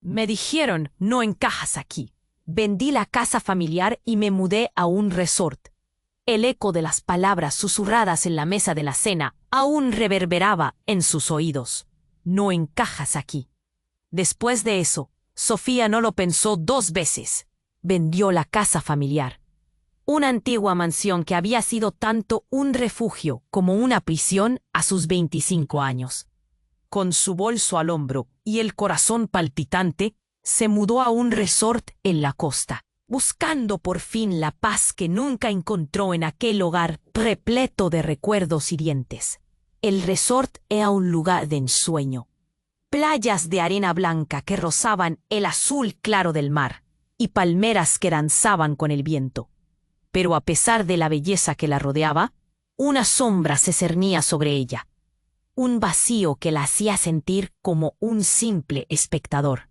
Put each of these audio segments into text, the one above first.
Me dijeron, no encajas aquí. Vendí la casa familiar y me mudé a un resort. El eco de las palabras susurradas en la mesa de la cena aún reverberaba en sus oídos. No encajas aquí. Después de eso, Sofía no lo pensó 2 veces. Vendió la casa familiar. Una antigua mansión que había sido tanto un refugio como una prisión a sus 25 años. Con su bolso al hombro y el corazón palpitante, se mudó a un resort en la costa, buscando por fin la paz que nunca encontró en aquel hogar repleto de recuerdos hirientes. El resort era un lugar de ensueño. Playas de arena blanca que rozaban el azul claro del mar y palmeras que danzaban con el viento. Pero a pesar de la belleza que la rodeaba, una sombra se cernía sobre ella. Un vacío que la hacía sentir como un simple espectador.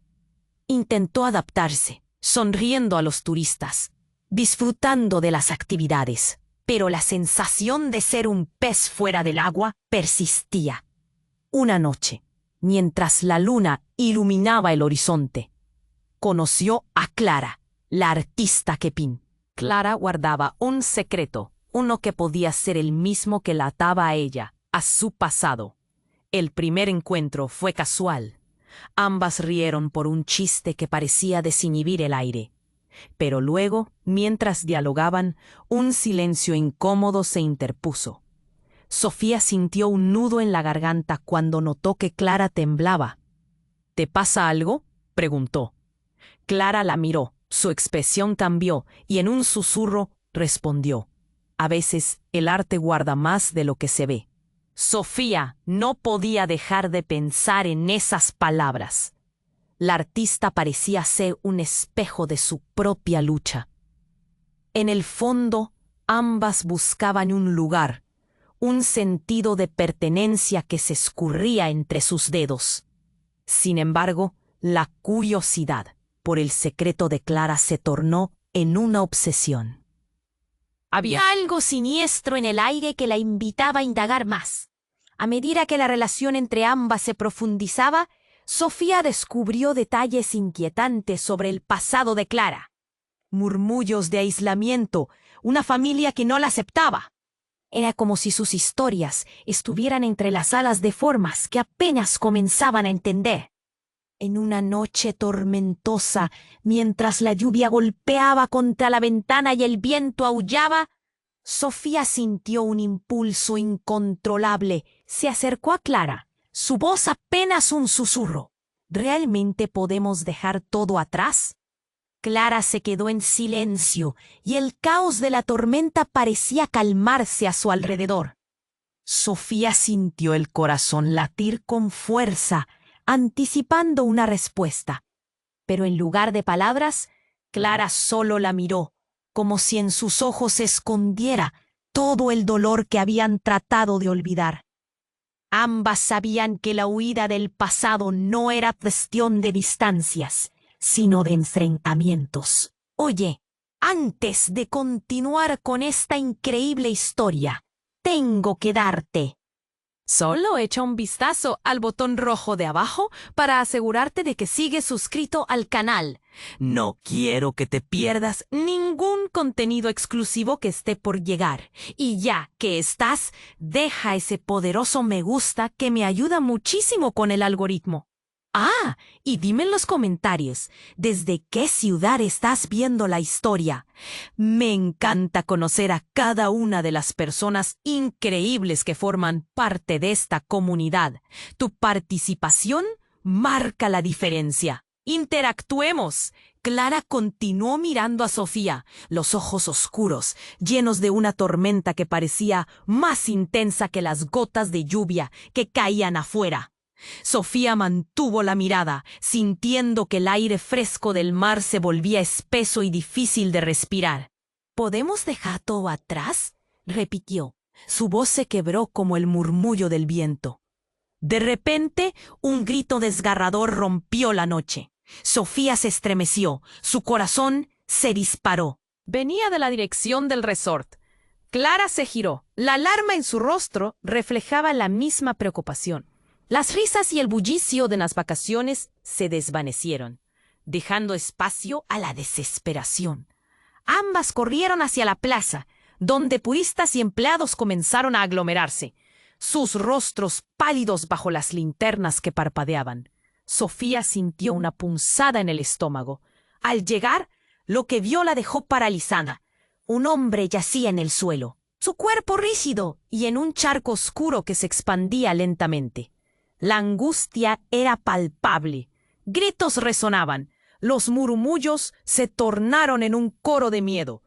Intentó adaptarse, sonriendo a los turistas, disfrutando de las actividades, pero la sensación de ser un pez fuera del agua persistía. Una noche, mientras la luna iluminaba el horizonte, conoció a Clara, la artista Quepin. Clara guardaba un secreto, uno que podía ser el mismo que la ataba a ella, a su pasado. El primer encuentro fue casual. Ambas rieron por un chiste que parecía desinhibir el aire. Pero luego, mientras dialogaban, un silencio incómodo se interpuso. Sofía sintió un nudo en la garganta cuando notó que Clara temblaba. ¿Te pasa algo?, preguntó. Clara la miró, su expresión cambió y en un susurro respondió. A veces el arte guarda más de lo que se ve. Sofía no podía dejar de pensar en esas palabras. La artista parecía ser un espejo de su propia lucha. En el fondo, ambas buscaban un lugar, un sentido de pertenencia que se escurría entre sus dedos. Sin embargo, la curiosidad por el secreto de Clara se tornó en una obsesión. Había algo siniestro en el aire que la invitaba a indagar más. A medida que la relación entre ambas se profundizaba, Sofía descubrió detalles inquietantes sobre el pasado de Clara. Murmullos de aislamiento, una familia que no la aceptaba. Era como si sus historias estuvieran entrelazadas de formas que apenas comenzaban a entender. En una noche tormentosa, mientras la lluvia golpeaba contra la ventana y el viento aullaba, Sofía sintió un impulso incontrolable. Se acercó a Clara, su voz apenas un susurro. ¿Realmente podemos dejar todo atrás? Clara se quedó en silencio y el caos de la tormenta parecía calmarse a su alrededor. Sofía sintió el corazón latir con fuerza, anticipando una respuesta. Pero en lugar de palabras, Clara solo la miró, como si en sus ojos se escondiera todo el dolor que habían tratado de olvidar. Ambas sabían que la huida del pasado no era cuestión de distancias, sino de enfrentamientos. Oye, antes de continuar con esta increíble historia, tengo que darte. Solo echa un vistazo al botón rojo de abajo para asegurarte de que sigues suscrito al canal. No quiero que te pierdas ningún contenido exclusivo que esté por llegar. Y ya que estás, deja ese poderoso me gusta que me ayuda muchísimo con el algoritmo. Ah, y dime en los comentarios, ¿desde qué ciudad estás viendo la historia? Me encanta conocer a cada una de las personas increíbles que forman parte de esta comunidad. Tu participación marca la diferencia. ¡Interactuemos! Clara continuó mirando a Sofía, los ojos oscuros, llenos de una tormenta que parecía más intensa que las gotas de lluvia que caían afuera. Sofía mantuvo la mirada, sintiendo que el aire fresco del mar se volvía espeso y difícil de respirar. ¿Podemos dejar todo atrás?, repitió. Su voz se quebró como el murmullo del viento. De repente, un grito desgarrador rompió la noche. Sofía se estremeció, su corazón se disparó. Venía de la dirección del resort. Clara se giró. La alarma en su rostro reflejaba la misma preocupación. Las risas y el bullicio de las vacaciones se desvanecieron. dejando espacio a la desesperación. Ambas corrieron hacia la plaza, donde puristas y empleados comenzaron a aglomerarse, sus rostros pálidos bajo las linternas que parpadeaban. Sofía sintió una punzada en el estómago. Al llegar, lo que vio la dejó paralizada. Un hombre yacía en el suelo, su cuerpo rígido y en un charco oscuro que se expandía lentamente. La angustia era palpable. Gritos resonaban. Los murmullos se tornaron en un coro de miedo.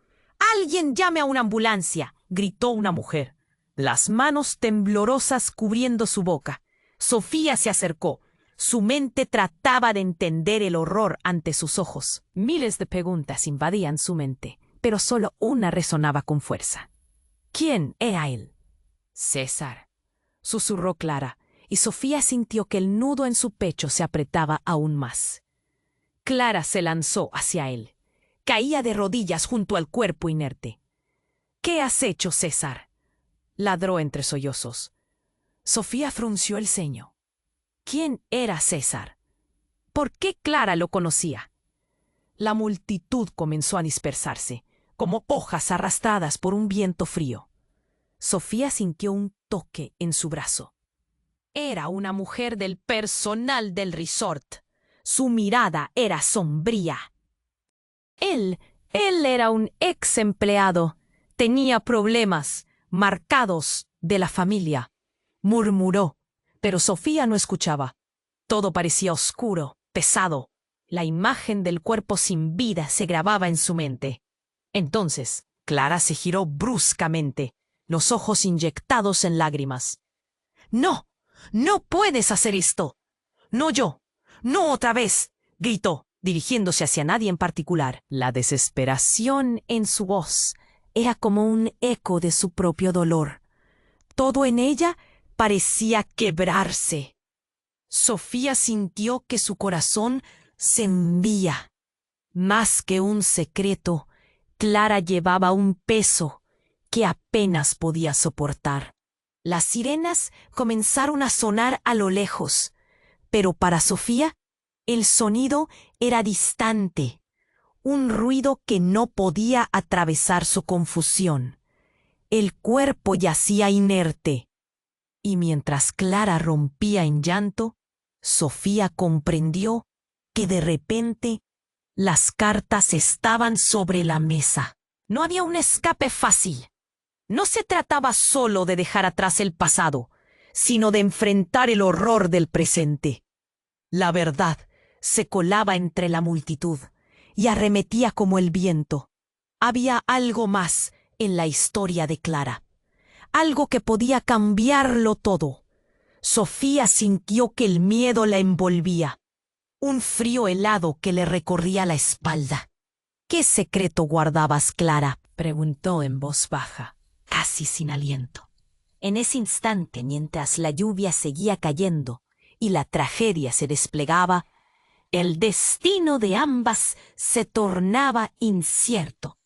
«¡Alguien llame a una ambulancia!», gritó una mujer, las manos temblorosas cubriendo su boca. Sofía se acercó. Su mente trataba de entender el horror ante sus ojos. Miles de preguntas invadían su mente, pero solo una resonaba con fuerza. ¿Quién era él? César, susurró Clara, y Sofía sintió que el nudo en su pecho se apretaba aún más. Clara se lanzó hacia él. Caía de rodillas junto al cuerpo inerte. «¿Qué has hecho, César?», ladró entre sollozos. Sofía frunció el ceño. ¿Quién era César? ¿Por qué Clara lo conocía? La multitud comenzó a dispersarse, como hojas arrastradas por un viento frío. Sofía sintió un toque en su brazo. Era una mujer del personal del resort. Su mirada era sombría. Él era un ex empleado. Tenía problemas marcados de la familia. Murmuró, pero Sofía no escuchaba. Todo parecía oscuro, pesado. La imagen del cuerpo sin vida se grababa en su mente. Entonces, Clara se giró bruscamente, los ojos inyectados en lágrimas. «¡No! ¡No puedes hacer esto! ¡No yo! ¡No otra vez!», gritó, dirigiéndose hacia nadie en particular. La desesperación en su voz era como un eco de su propio dolor. Todo en ella parecía quebrarse. Sofía sintió que su corazón se hundía. Más que un secreto, Clara llevaba un peso que apenas podía soportar. Las sirenas comenzaron a sonar a lo lejos, pero para Sofía el sonido era distante, un ruido que no podía atravesar su confusión. El cuerpo yacía inerte, y mientras Clara rompía en llanto, Sofía comprendió que de repente las cartas estaban sobre la mesa. No había un escape fácil. No se trataba solo de dejar atrás el pasado, sino de enfrentar el horror del presente. La verdad se colaba entre la multitud y arremetía como el viento. Había algo más en la historia de Clara, algo que podía cambiarlo todo. Sofía sintió que el miedo la envolvía, un frío helado que le recorría la espalda. «¿Qué secreto guardabas, Clara?», preguntó en voz baja, casi sin aliento. En ese instante, mientras la lluvia seguía cayendo y la tragedia se desplegaba, el destino de ambas se tornaba incierto.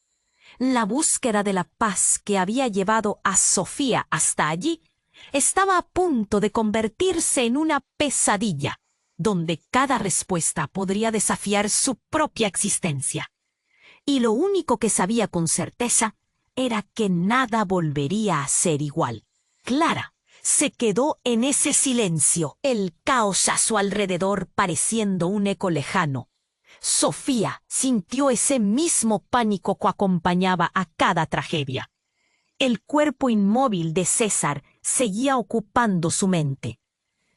La búsqueda de la paz que había llevado a Sofía hasta allí estaba a punto de convertirse en una pesadilla, donde cada respuesta podría desafiar su propia existencia. Y lo único que sabía con certeza era que nada volvería a ser igual. Clara se quedó en ese silencio, el caos a su alrededor pareciendo un eco lejano. Sofía sintió ese mismo pánico que acompañaba a cada tragedia. El cuerpo inmóvil de César seguía ocupando su mente.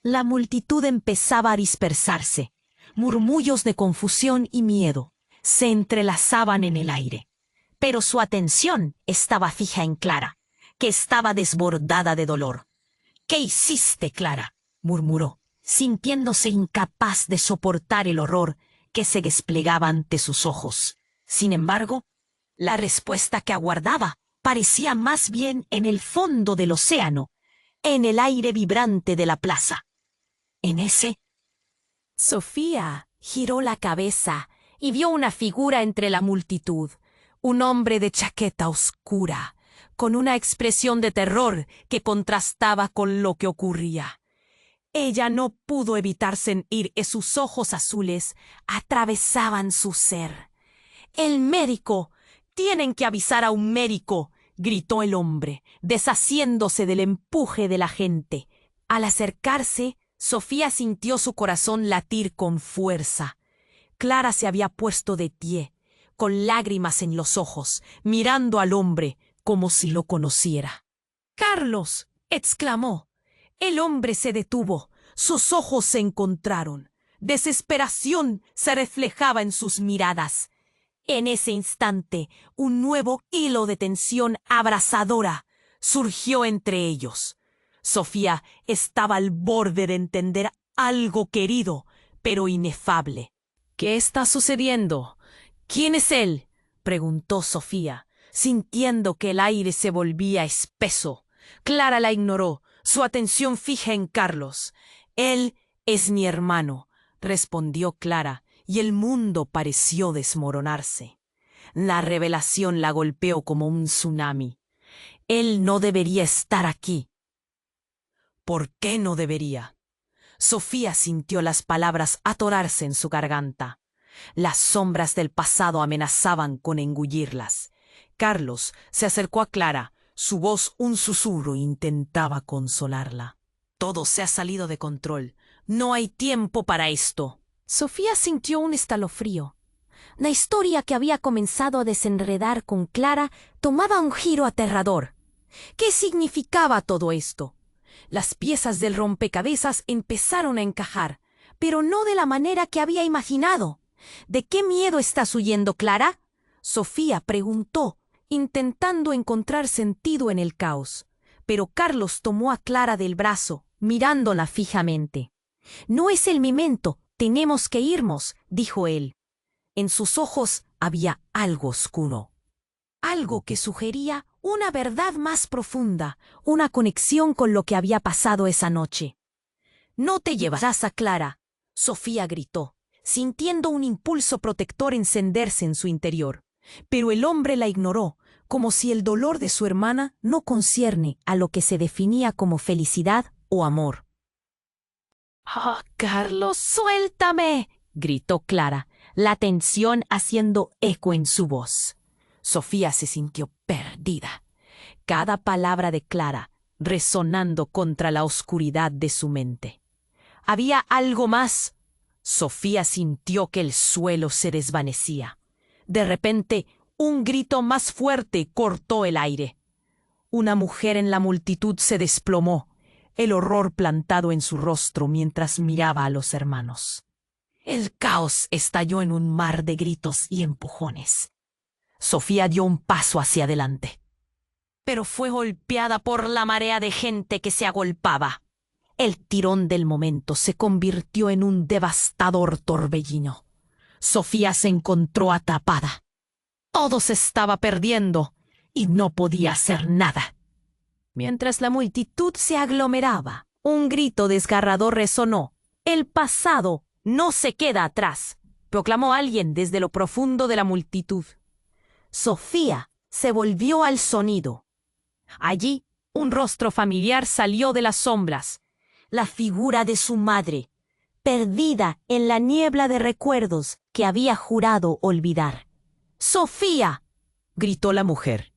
La multitud empezaba a dispersarse. Murmullos de confusión y miedo se entrelazaban en el aire. Pero su atención estaba fija en Clara, que estaba desbordada de dolor. «¿Qué hiciste, Clara?», murmuró, sintiéndose incapaz de soportar el horror que se desplegaba ante sus ojos. Sin embargo, la respuesta que aguardaba parecía más bien en el fondo del océano, en el aire vibrante de la plaza. En ese, Sofía giró la cabeza y vio una figura entre la multitud, un hombre de chaqueta oscura, con una expresión de terror que contrastaba con lo que ocurría. Ella no pudo evitar sentir que sus ojos azules atravesaban su ser. ¡El médico! ¡Tienen que avisar a un médico!, gritó el hombre, deshaciéndose del empuje de la gente. Al acercarse, Sofía sintió su corazón latir con fuerza. Clara se había puesto de pie, con lágrimas en los ojos, mirando al hombre como si lo conociera. «¡Carlos!», exclamó. El hombre se detuvo, sus ojos se encontraron. Desesperación se reflejaba en sus miradas. En ese instante, un nuevo hilo de tensión abrasadora surgió entre ellos. Sofía estaba al borde de entender algo querido, pero inefable. «¿Qué está sucediendo? ¿Quién es él?», preguntó Sofía, sintiendo que el aire se volvía espeso. Clara la ignoró, su atención fija en Carlos. «Él es mi hermano», respondió Clara, y el mundo pareció desmoronarse. La revelación la golpeó como un tsunami. Él no debería estar aquí. ¿Por qué no debería? Sofía sintió las palabras atorarse en su garganta. Las sombras del pasado amenazaban con engullirlas. Carlos se acercó a Clara, su voz un susurro, intentaba consolarla. «Todo se ha salido de control. No hay tiempo para esto». Sofía sintió un escalofrío. La historia que había comenzado a desenredar con Clara tomaba un giro aterrador. ¿Qué significaba todo esto? Las piezas del rompecabezas empezaron a encajar, pero no de la manera que había imaginado. ¿De qué miedo estás huyendo, Clara?, Sofía preguntó, intentando encontrar sentido en el caos. Pero Carlos tomó a Clara del brazo, mirándola fijamente. «No es el momento, tenemos que irnos», dijo él. En sus ojos había algo oscuro, algo que sugería una verdad más profunda, una conexión con lo que había pasado esa noche. «No te llevarás a Clara», Sofía gritó, sintiendo un impulso protector encenderse en su interior. Pero el hombre la ignoró, como si el dolor de su hermana no concierne a lo que se definía como felicidad o amor. «¡Oh, Carlos, suéltame!», gritó Clara, la tensión haciendo eco en su voz. Sofía se sintió perdida, cada palabra de Clara resonando contra la oscuridad de su mente. ¿Había algo más? Sofía sintió que el suelo se desvanecía. De repente, un grito más fuerte cortó el aire. Una mujer en la multitud se desplomó, el horror plantado en su rostro mientras miraba a los hermanos. El caos estalló en un mar de gritos y empujones. Sofía dio un paso hacia adelante, pero fue golpeada por la marea de gente que se agolpaba. El tirón del momento se convirtió en un devastador torbellino. Sofía se encontró atrapada. Todo se estaba perdiendo y no podía hacer nada. Mientras la multitud se aglomeraba, un grito desgarrador resonó. «El pasado no se queda atrás», proclamó alguien desde lo profundo de la multitud. Sofía se volvió al sonido. Allí, un rostro familiar salió de las sombras. La figura de su madre, perdida en la niebla de recuerdos que había jurado olvidar. «¡Sofía!», gritó la mujer.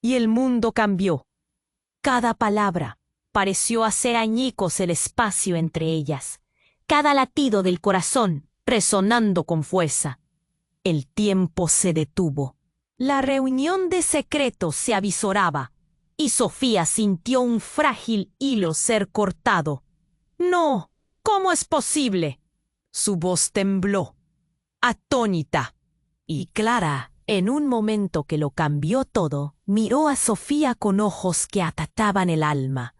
Y el mundo cambió. Cada palabra pareció hacer añicos el espacio entre ellas, cada latido del corazón resonando con fuerza. El tiempo se detuvo. La reunión de secretos se avisoraba, y Sofía sintió un frágil hilo ser cortado. «No, ¿cómo es posible?». Su voz tembló, atónita, y Clara, en un momento que lo cambió todo, miró a Sofía con ojos que atacaban el alma.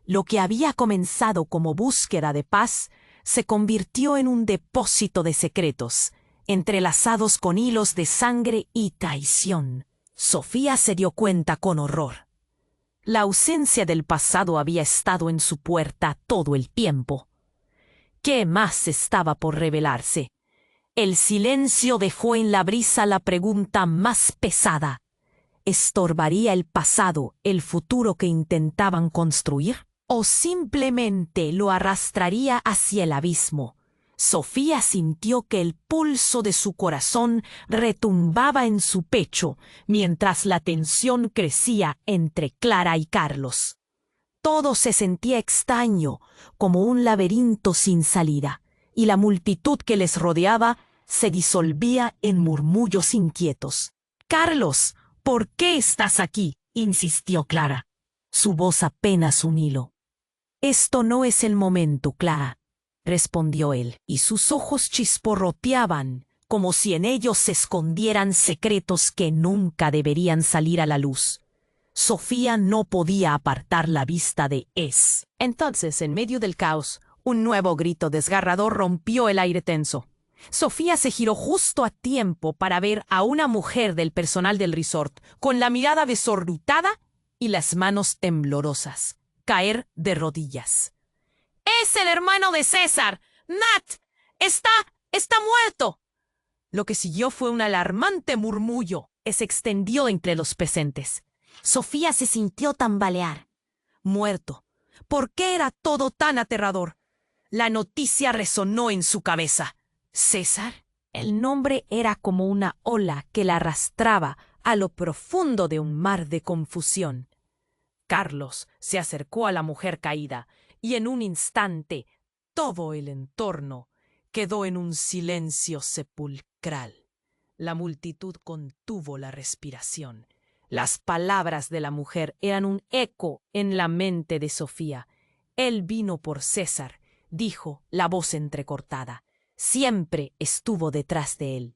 Lo que había comenzado como búsqueda de paz se convirtió en un depósito de secretos, entrelazados con hilos de sangre y traición. Sofía se dio cuenta con horror. La ausencia del pasado había estado en su puerta todo el tiempo. ¿Qué más estaba por revelarse? El silencio dejó en la brisa la pregunta más pesada. ¿Estorbaría el pasado el futuro que intentaban construir? o simplemente lo arrastraría hacia el abismo. Sofía sintió que el pulso de su corazón retumbaba en su pecho mientras la tensión crecía entre Clara y Carlos. Todo se sentía extraño, como un laberinto sin salida, y la multitud que les rodeaba se disolvía en murmullos inquietos. «Carlos, ¿por qué estás aquí?», insistió Clara. Su voz apenas un hilo. «Esto no es el momento, Clara», respondió él, y sus ojos chisporroteaban, como si en ellos se escondieran secretos que nunca deberían salir a la luz. Sofía no podía apartar la vista de Es. Entonces, en medio del caos, un nuevo grito desgarrador rompió el aire tenso. Sofía se giró justo a tiempo para ver a una mujer del personal del resort, con la mirada desorbitada y las manos temblorosas, caer de rodillas. «¡Es el hermano de César! ¡Nat! ¡Está muerto!». Lo que siguió fue un alarmante murmullo que se extendió entre los presentes. Sofía se sintió tambalear. Muerto. ¿Por qué era todo tan aterrador? La noticia resonó en su cabeza. ¿César? El nombre era como una ola que la arrastraba a lo profundo de un mar de confusión. Carlos se acercó a la mujer caída, y en un instante todo el entorno quedó en un silencio sepulcral. La multitud contuvo la respiración. Las palabras de la mujer eran un eco en la mente de Sofía. «Él vino por César», dijo la voz entrecortada. «Siempre estuvo detrás de él.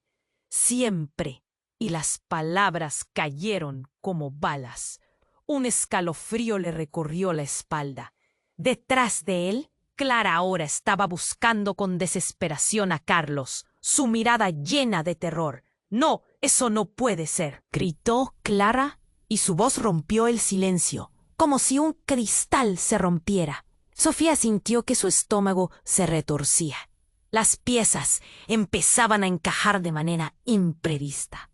Siempre». Y las palabras cayeron como balas. Un escalofrío le recorrió la espalda. Detrás de él, Clara ahora estaba buscando con desesperación a Carlos, su mirada llena de terror. «No, eso no puede ser», gritó Clara, y su voz rompió el silencio, como si un cristal se rompiera. Sofía sintió que su estómago se retorcía. Las piezas empezaban a encajar de manera imprevista.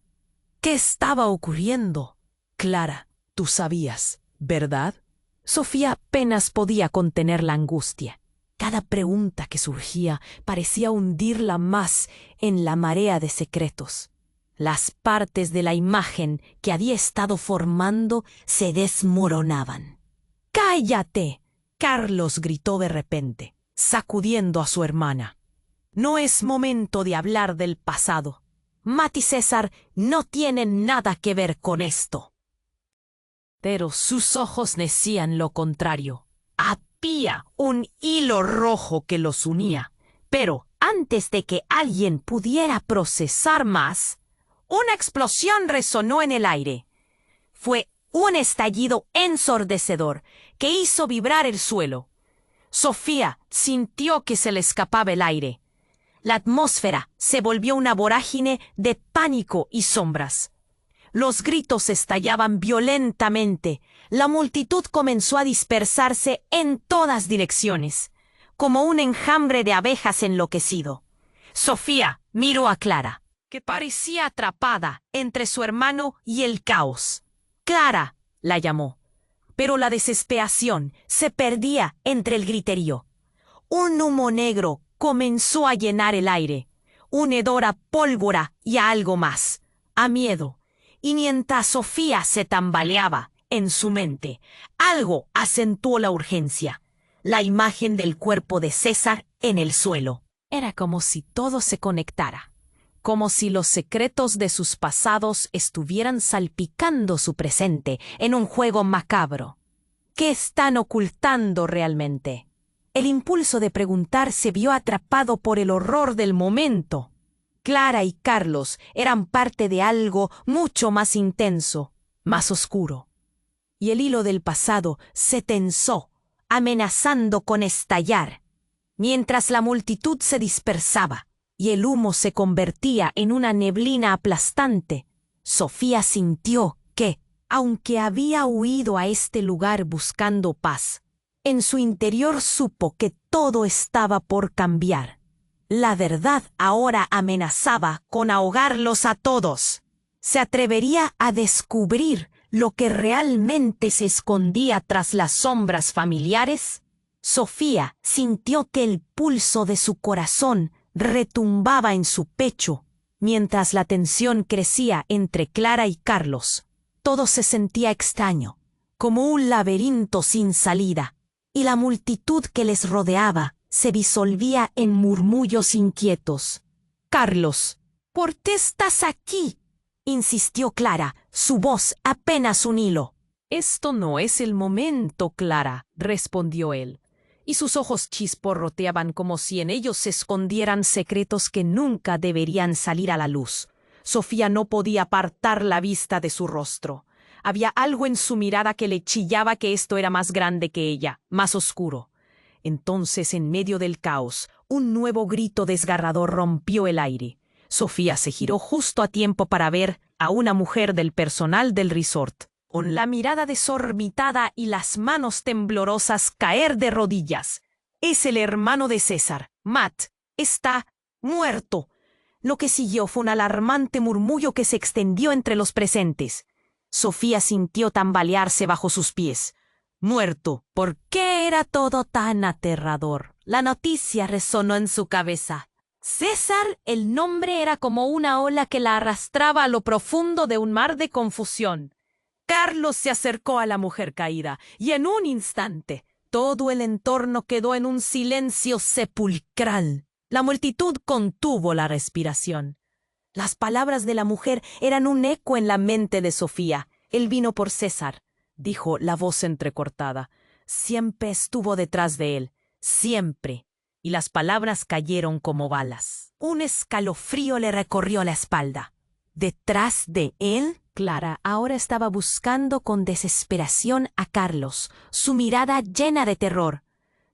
¿Qué estaba ocurriendo? «Clara, tú sabías, ¿verdad?». Sofía apenas podía contener la angustia. Cada pregunta que surgía parecía hundirla más en la marea de secretos. Las partes de la imagen que había estado formando se desmoronaban. «¡Cállate!», Carlos gritó de repente, sacudiendo a su hermana. «No es momento de hablar del pasado. Matt y César no tienen nada que ver con esto». Pero sus ojos decían lo contrario. Había un hilo rojo que los unía. Pero antes de que alguien pudiera procesar más, una explosión resonó en el aire. Fue un estallido ensordecedor que hizo vibrar el suelo. Sofía sintió que se le escapaba el aire. La atmósfera se volvió una vorágine de pánico y sombras. Los gritos estallaban violentamente. La multitud comenzó a dispersarse en todas direcciones, como un enjambre de abejas enloquecido. Sofía miró a Clara, que parecía atrapada entre su hermano y el caos. «Clara», la llamó, pero la desesperación se perdía entre el griterío. Un humo negro comenzó a llenar el aire, un hedor a pólvora y a algo más, a miedo. Y mientras Sofía se tambaleaba en su mente, algo acentuó la urgencia: la imagen del cuerpo de César en el suelo. Era como si todo se conectara, como si los secretos de sus pasados estuvieran salpicando su presente en un juego macabro. ¿Qué están ocultando realmente? El impulso de preguntar se vio atrapado por el horror del momento. Clara y Carlos eran parte de algo mucho más intenso, más oscuro. Y el hilo del pasado se tensó, amenazando con estallar. Mientras la multitud se dispersaba y el humo se convertía en una neblina aplastante, Sofía sintió que, aunque había huido a este lugar buscando paz, en su interior supo que todo estaba por cambiar. La verdad ahora amenazaba con ahogarlos a todos. Se atrevería a descubrir lo que realmente se escondía tras las sombras familiares? Sofía sintió que el pulso de su corazón retumbaba en su pecho, mientras la tensión crecía entre Clara y Carlos. Todo se sentía extraño, como un laberinto sin salida, y la multitud que les rodeaba se disolvía en murmullos inquietos. «Carlos, ¿por qué estás aquí?», insistió Clara, su voz apenas un hilo. «Esto no es el momento, Clara», respondió él, y sus ojos chisporroteaban como si en ellos se escondieran secretos que nunca deberían salir a la luz. Sofía no podía apartar la vista de su rostro. Había algo en su mirada que le chillaba que esto era más grande que ella, más oscuro. Entonces, en medio del caos, un nuevo grito desgarrador rompió el aire. Sofía se giró justo a tiempo para ver a una mujer del personal del resort, con la mirada desorbitada y las manos temblorosas, caer de rodillas. «Es el hermano de César, Matt. Está muerto». Lo que siguió fue un alarmante murmullo que se extendió entre los presentes. Sofía sintió tambalearse bajo sus pies. «Muerto». ¿Por qué era todo tan aterrador? La noticia resonó en su cabeza. César, el nombre era como una ola que la arrastraba a lo profundo de un mar de confusión. Carlos se acercó a la mujer caída, y en un instante todo el entorno quedó en un silencio sepulcral. La multitud contuvo la respiración. Las palabras de la mujer eran un eco en la mente de Sofía. «Él vino por César», dijo la voz entrecortada. «Siempre estuvo detrás de él, siempre». Y las palabras cayeron como balas. Un escalofrío le recorrió la espalda. ¿Detrás de él? Clara ahora estaba buscando con desesperación a Carlos, su mirada llena de terror.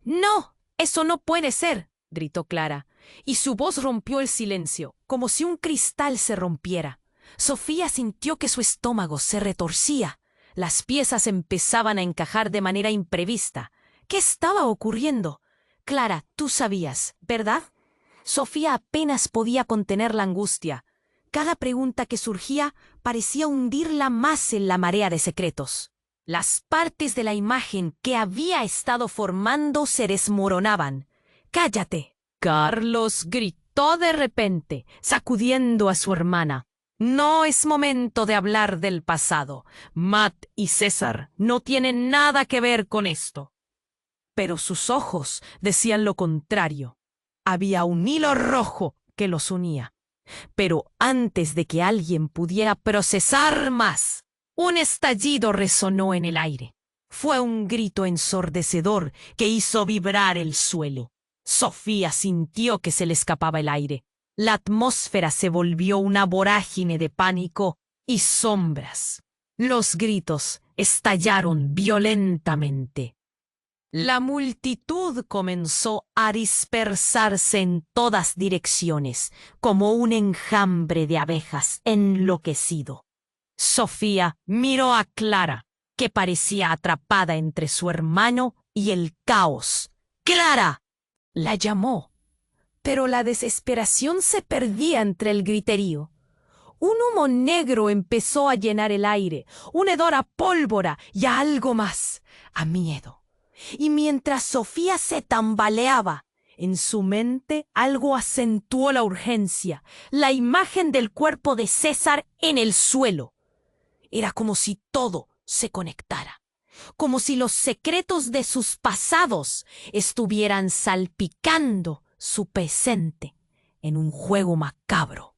«No, eso no puede ser», gritó Clara, y su voz rompió el silencio, como si un cristal se rompiera. Sofía sintió que su estómago se retorcía. Las piezas empezaban a encajar de manera imprevista. ¿Qué estaba ocurriendo? «Clara, tú sabías, ¿verdad?» Sofía apenas podía contener la angustia. Cada pregunta que surgía parecía hundirla más en la marea de secretos. Las partes de la imagen que había estado formando se desmoronaban. «¡Cállate!», Carlos gritó de repente, sacudiendo a su hermana. «No es momento de hablar del pasado. Matt y César no tienen nada que ver con esto». Pero sus ojos decían lo contrario. Había un hilo rojo que los unía. Pero antes de que alguien pudiera procesar más, un estallido resonó en el aire. Fue un grito ensordecedor que hizo vibrar el suelo. Sofía sintió que se le escapaba el aire. La atmósfera se volvió una vorágine de pánico y sombras. Los gritos estallaron violentamente. La multitud comenzó a dispersarse en todas direcciones, como un enjambre de abejas enloquecido. Sofía miró a Clara, que parecía atrapada entre su hermano y el caos. «¡Clara!», la llamó, pero la desesperación se perdía entre el griterío. Un humo negro empezó a llenar el aire, un hedor a pólvora y a algo más, a miedo. Y mientras Sofía se tambaleaba, en su mente algo acentuó la urgencia, la imagen del cuerpo de César en el suelo. Era como si todo se conectara, como si los secretos de sus pasados estuvieran salpicando su presente en un juego macabro.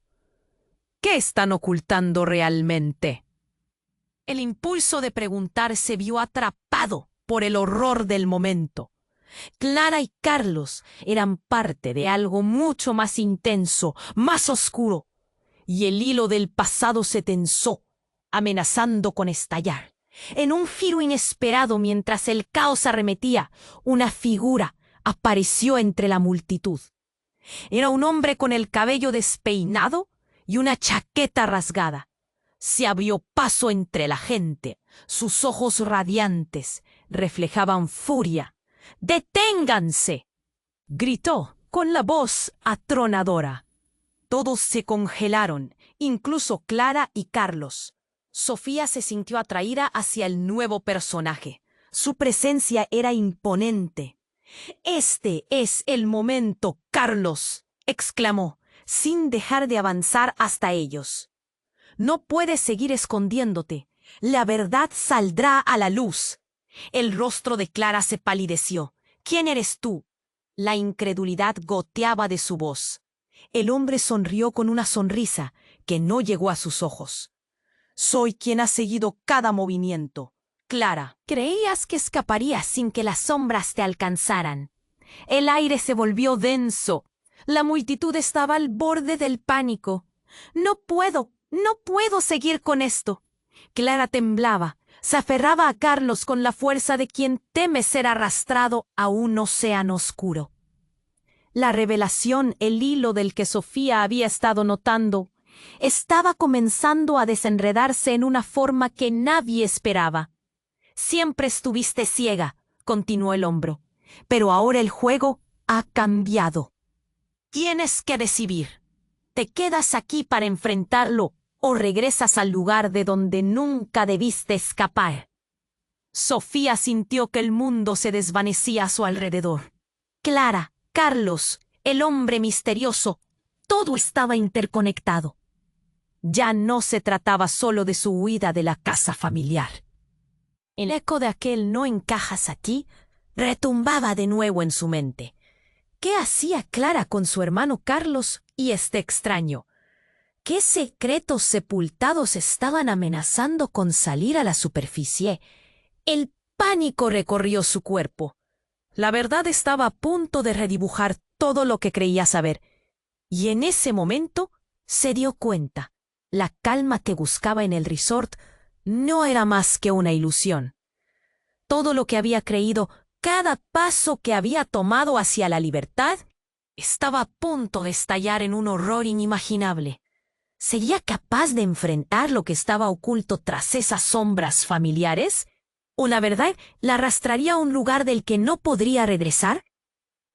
¿Qué están ocultando realmente? El impulso de preguntar se vio atrapado por el horror del momento. Clara y Carlos eran parte de algo mucho más intenso, más oscuro, y el hilo del pasado se tensó, amenazando con estallar. En un giro inesperado, mientras el caos arremetía, una figura apareció entre la multitud. Era un hombre con el cabello despeinado y una chaqueta rasgada. Se abrió paso entre la gente. Sus ojos radiantes reflejaban furia. «¡Deténganse!», gritó con la voz atronadora. Todos se congelaron, incluso Clara y Carlos. Sofía se sintió atraída hacia el nuevo personaje. Su presencia era imponente. «Este es el momento, Carlos», exclamó, sin dejar de avanzar hasta ellos. «No puedes seguir escondiéndote. La verdad saldrá a la luz». El rostro de Clara se palideció. «¿Quién eres tú?». La incredulidad goteaba de su voz. El hombre sonrió con una sonrisa que no llegó a sus ojos. «Soy quien ha seguido cada movimiento. Clara, creías que escaparías sin que las sombras te alcanzaran». El aire se volvió denso. La multitud estaba al borde del pánico. «No puedo seguir con esto». Clara temblaba. Se aferraba a Carlos con la fuerza de quien teme ser arrastrado a un océano oscuro. La revelación, el hilo del que Sofía había estado notando, estaba comenzando a desenredarse en una forma que nadie esperaba. «Siempre estuviste ciega», continuó el hombre, «pero ahora el juego ha cambiado. Tienes que decidir. ¿Te quedas aquí para enfrentarlo o regresas al lugar de donde nunca debiste escapar?» Sofía sintió que el mundo se desvanecía a su alrededor. Clara, Carlos, el hombre misterioso, todo estaba interconectado. Ya no se trataba solo de su huida de la casa familiar. El eco de aquel «no encajas aquí» retumbaba de nuevo en su mente. ¿Qué hacía Clara con su hermano Carlos y este extraño? ¿Qué secretos sepultados estaban amenazando con salir a la superficie? El pánico recorrió su cuerpo. La verdad estaba a punto de redibujar todo lo que creía saber. Y en ese momento se dio cuenta. La calma que buscaba en el resort no era más que una ilusión. Todo lo que había creído, cada paso que había tomado hacia la libertad, estaba a punto de estallar en un horror inimaginable. ¿Sería capaz de enfrentar lo que estaba oculto tras esas sombras familiares? ¿O la verdad la arrastraría a un lugar del que no podría regresar?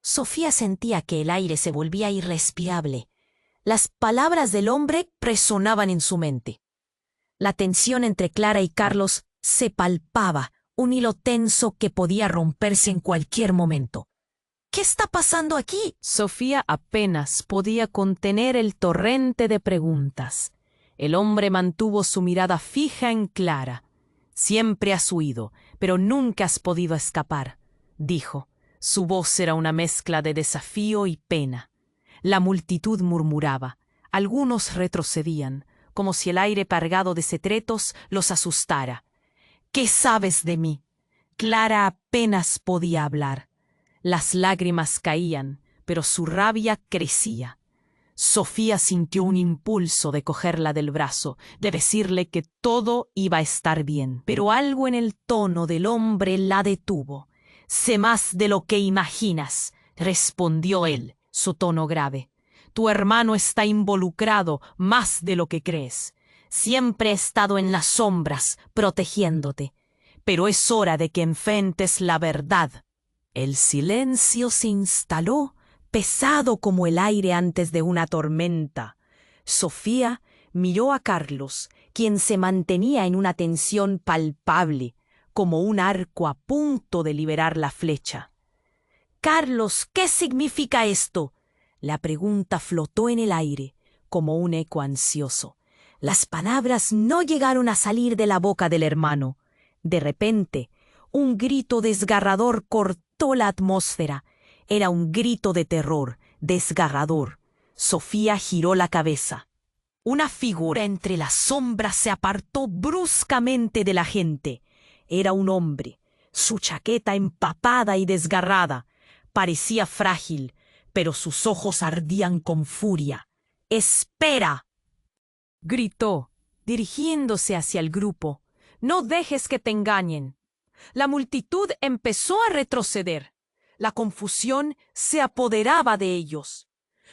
Sofía sentía que el aire se volvía irrespirable. Las palabras del hombre resonaban en su mente. La tensión entre Clara y Carlos se palpaba, un hilo tenso que podía romperse en cualquier momento. «¿Qué está pasando aquí?». Sofía apenas podía contener el torrente de preguntas. El hombre mantuvo su mirada fija en Clara. «Siempre has huido, pero nunca has podido escapar», dijo. Su voz era una mezcla de desafío y pena. La multitud murmuraba. Algunos retrocedían, como si el aire cargado de secretos los asustara. «¿Qué sabes de mí?». Clara apenas podía hablar. Las lágrimas caían, pero su rabia crecía. Sofía sintió un impulso de cogerla del brazo, de decirle que todo iba a estar bien, pero algo en el tono del hombre la detuvo. «Sé más de lo que imaginas», respondió él, su tono grave. «Tu hermano está involucrado más de lo que crees. Siempre he estado en las sombras, protegiéndote. Pero es hora de que enfrentes la verdad». El silencio se instaló, pesado como el aire antes de una tormenta. Sofía miró a Carlos, quien se mantenía en una tensión palpable, como un arco a punto de liberar la flecha. «Carlos, ¿qué significa esto?». La pregunta flotó en el aire, como un eco ansioso. Las palabras no llegaron a salir de la boca del hermano. De repente, un grito desgarrador cortó la atmósfera. Era un grito de terror, desgarrador. Sofía giró la cabeza. Una figura entre las sombras se apartó bruscamente de la gente. Era un hombre, su chaqueta empapada y desgarrada. Parecía frágil, pero sus ojos ardían con furia. «¡Espera!», gritó, dirigiéndose hacia el grupo. «No dejes que te engañen». La multitud empezó a retroceder. La confusión se apoderaba de ellos.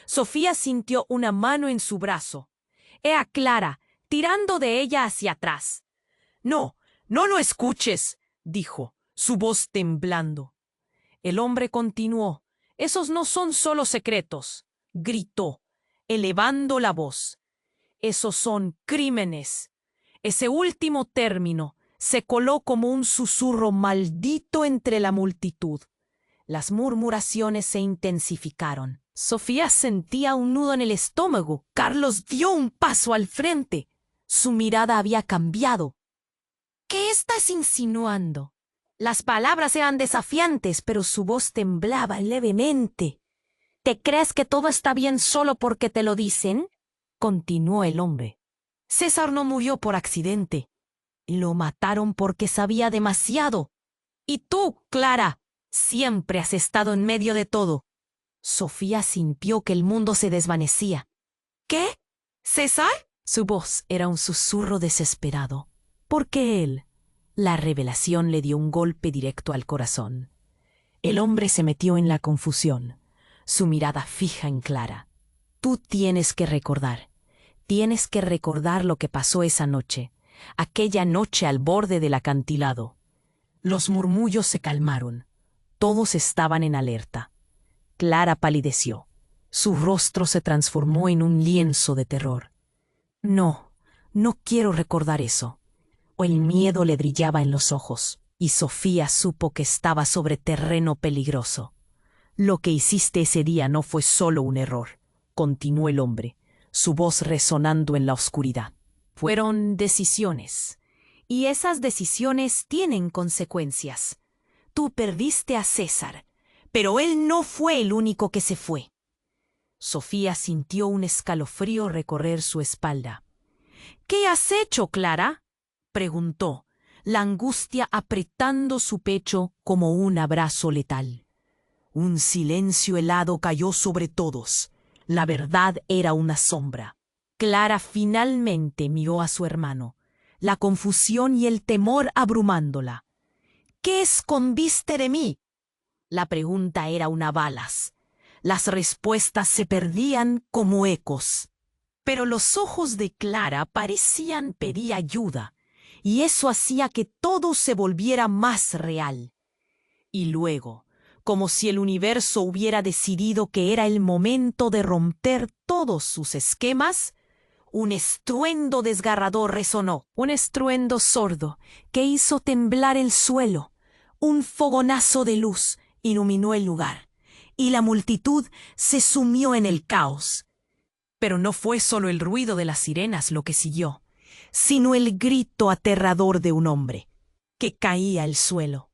Sofía sintió una mano en su brazo. Era Clara, tirando de ella hacia atrás. «No, no lo escuches», dijo, su voz temblando. El hombre continuó. «Esos no son solo secretos», gritó, elevando la voz. «Esos son crímenes. Ese último término se coló como un susurro maldito entre la multitud. Las murmuraciones se intensificaron. Sofía sentía un nudo en el estómago. Carlos dio un paso al frente. Su mirada había cambiado. ¿Qué estás insinuando? Las palabras eran desafiantes, pero su voz temblaba levemente. ¿Te crees que todo está bien solo porque te lo dicen? Continuó el hombre. César no murió por accidente. Lo mataron porque sabía demasiado. Y tú, Clara, siempre has estado en medio de todo. Sofía sintió que el mundo se desvanecía. ¿Qué? ¿César? Su voz era un susurro desesperado. Porque él, la revelación le dio un golpe directo al corazón. El hombre se metió en la confusión, su mirada fija en Clara. Tú tienes que recordar lo que pasó esa noche, aquella noche al borde del acantilado. Los murmullos se calmaron. Todos estaban en alerta. Clara palideció. Su rostro se transformó en un lienzo de terror. No quiero recordar eso. O el miedo le brillaba en los ojos, y Sofía supo que estaba sobre terreno peligroso. Lo que hiciste ese día no fue solo un error, continuó el hombre, su voz resonando en la oscuridad. Fueron decisiones, y esas decisiones tienen consecuencias. Tú perdiste a César, pero él no fue el único que se fue. Sofía sintió un escalofrío recorrer su espalda. ¿Qué has hecho, Clara?, preguntó, la angustia apretando su pecho como un abrazo letal. Un silencio helado cayó sobre todos. La verdad era una sombra. Clara finalmente miró a su hermano, la confusión y el temor abrumándola. ¿Qué escondiste de mí? La pregunta era una balas. Las respuestas se perdían como ecos. Pero los ojos de Clara parecían pedir ayuda, y eso hacía que todo se volviera más real. Y luego, como si el universo hubiera decidido que era el momento de romper todos sus esquemas, un estruendo desgarrador resonó, un estruendo sordo que hizo temblar el suelo. Un fogonazo de luz iluminó el lugar, y la multitud se sumió en el caos. Pero no fue solo el ruido de las sirenas lo que siguió, sino el grito aterrador de un hombre, que caía al suelo.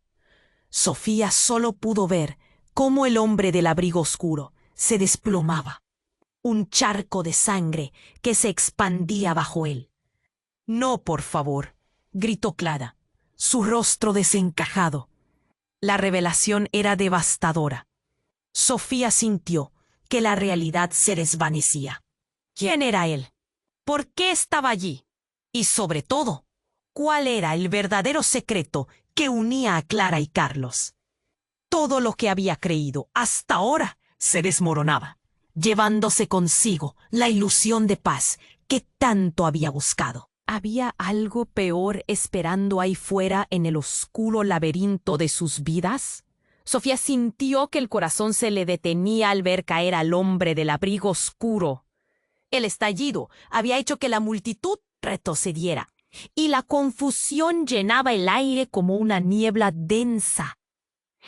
Sofía solo pudo ver cómo el hombre del abrigo oscuro se desplomaba, un charco de sangre que se expandía bajo él. «No, por favor», gritó Clara, su rostro desencajado. La revelación era devastadora. Sofía sintió que la realidad se desvanecía. ¿Quién era él? ¿Por qué estaba allí? Y sobre todo, ¿cuál era el verdadero secreto que unía a Clara y Carlos? Todo lo que había creído hasta ahora se desmoronaba, llevándose consigo la ilusión de paz que tanto había buscado. ¿Había algo peor esperando ahí fuera en el oscuro laberinto de sus vidas? Sofía sintió que el corazón se le detenía al ver caer al hombre del abrigo oscuro. El estallido había hecho que la multitud retrocediera, y la confusión llenaba el aire como una niebla densa.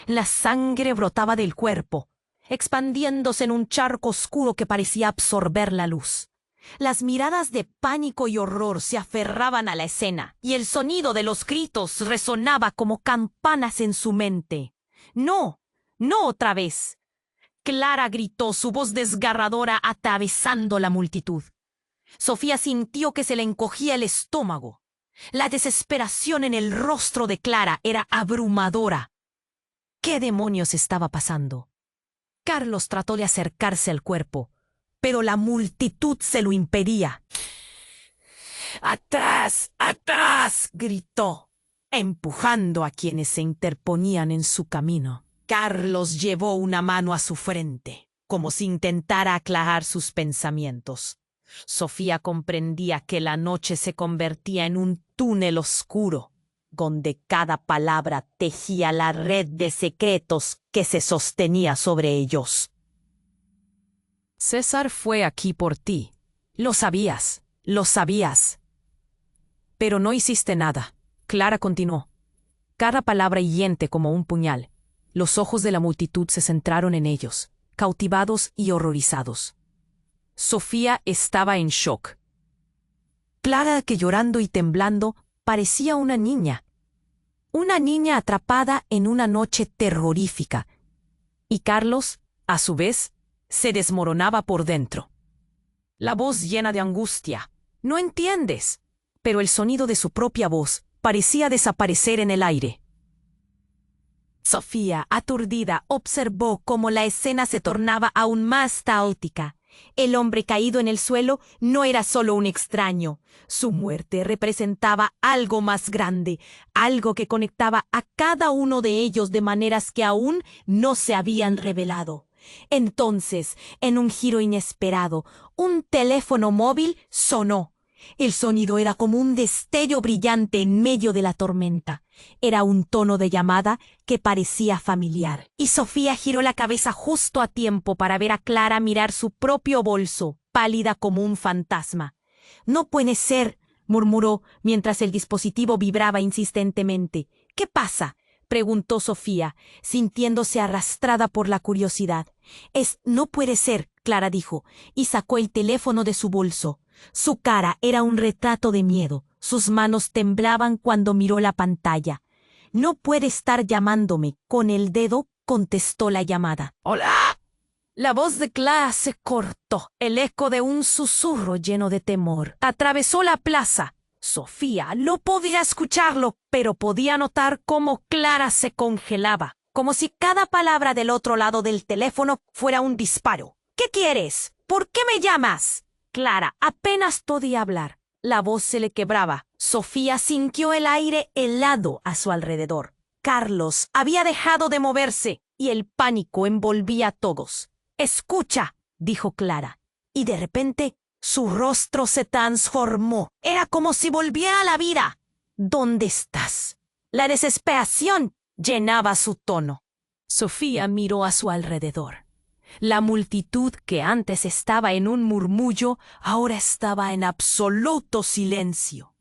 La sangre brotaba del cuerpo, expandiéndose en un charco oscuro que parecía absorber la luz. Las miradas de pánico y horror se aferraban a la escena, y el sonido de los gritos resonaba como campanas en su mente. «¡No! ¡No otra vez!», Clara gritó, su voz desgarradora atravesando la multitud. Sofía sintió que se le encogía el estómago. La desesperación en el rostro de Clara era abrumadora. ¿Qué demonios estaba pasando? Carlos trató de acercarse al cuerpo, pero la multitud se lo impedía. «¡Atrás! ¡Atrás!», gritó, empujando a quienes se interponían en su camino. Carlos llevó una mano a su frente, como si intentara aclarar sus pensamientos. Sofía comprendía que la noche se convertía en un túnel oscuro, donde cada palabra tejía la red de secretos que se sostenía sobre ellos. «César fue aquí por ti. Lo sabías, lo sabías». Pero no hiciste nada. Clara continuó. Cada palabra hiriente como un puñal. Los ojos de la multitud se centraron en ellos, cautivados y horrorizados. Sofía estaba en shock. Clara, que llorando y temblando, parecía una niña. Una niña atrapada en una noche terrorífica. Y Carlos, a su vez, se desmoronaba por dentro. La voz llena de angustia. «No entiendes». Pero el sonido de su propia voz parecía desaparecer en el aire. Sofía, aturdida, observó cómo la escena se tornaba aún más caótica. El hombre caído en el suelo no era solo un extraño. Su muerte representaba algo más grande, algo que conectaba a cada uno de ellos de maneras que aún no se habían revelado. Entonces, en un giro inesperado, un teléfono móvil sonó. El sonido era como un destello brillante en medio de la tormenta. Era un tono de llamada que parecía familiar. Y Sofía giró la cabeza justo a tiempo para ver a Clara mirar su propio bolso, pálida como un fantasma. «No puede ser», murmuró mientras el dispositivo vibraba insistentemente. «¿Qué pasa?», preguntó Sofía, sintiéndose arrastrada por la curiosidad. «No puede ser», Clara dijo, y sacó el teléfono de su bolso. Su cara era un retrato de miedo. Sus manos temblaban cuando miró la pantalla. «No puede estar llamándome». Con el dedo contestó la llamada. «¡Hola!». La voz de Clara se cortó. El eco de un susurro lleno de temor atravesó la plaza. Sofía no podía escucharlo, pero podía notar cómo Clara se congelaba, como si cada palabra del otro lado del teléfono fuera un disparo. «¿Qué quieres? ¿Por qué me llamas?». Clara apenas podía hablar. La voz se le quebraba. Sofía sintió el aire helado a su alrededor. Carlos había dejado de moverse y el pánico envolvía a todos. «Escucha», dijo Clara, y de repente su rostro se transformó. Era como si volviera a la vida. «¿Dónde estás?». La desesperación llenaba su tono. Sofía miró a su alrededor. La multitud, que antes estaba en un murmullo, ahora estaba en absoluto silencio.